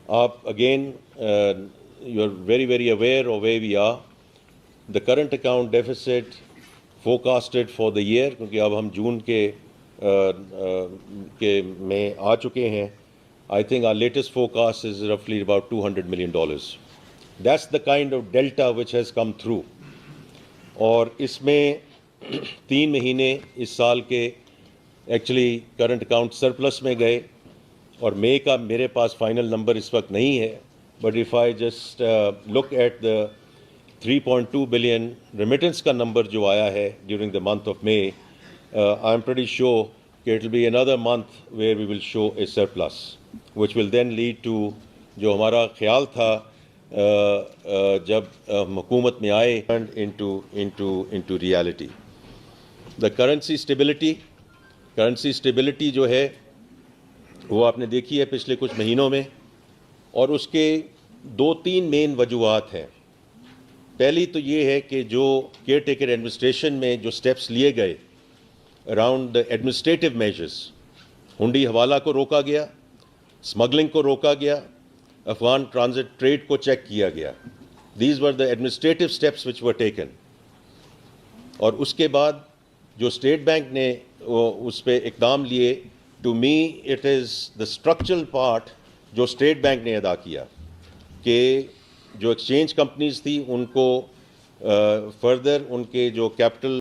आप again, you are very aware of where we are. The current account deficit forecasted for the year, क्योंकि अब हम जून के में आ चुके हैं. I think our latest forecast is roughly about $200 million. That's the kind of delta which has come through. और इसमें 3 महीने इस साल के एक्चुअली करंट अकाउंट सरप्लस में गए, और मई का मेरे पास फाइनल नंबर इस वक्त नहीं है, but if I just look at the 3.2 billion remittance का नंबर जो आया है during the month of May, I am pretty sure कि it will be another month where we will show a surplus, which will then lead to जो हमारा ख्याल था जब हुकूमत में आए into reality. The currency stability जो है वो आपने देखी है पिछले कुछ महीनों में, और उसके 2-3 मेन वजूहात हैं. पहली तो ये है कि जो केयर टेकर एडमिनिस्ट्रेशन में जो स्टेप्स लिए गए अराउंड द एडमिनिस्ट्रेटिव मेजर्स, हुंडी हवाला को रोका गया, स्मगलिंग को रोका गया, अफगान ट्रांजिट ट्रेड को चेक किया गया. These were the administrative steps which were taken. और उसके बाद जो स्टेट बैंक ने उस पर इकदाम लिए, to me it is the structural part जो स्टेट बैंक ने अदा किया कि जो एक्सचेंज कंपनीज थी उनको फर्दर उनके जो कैपिटल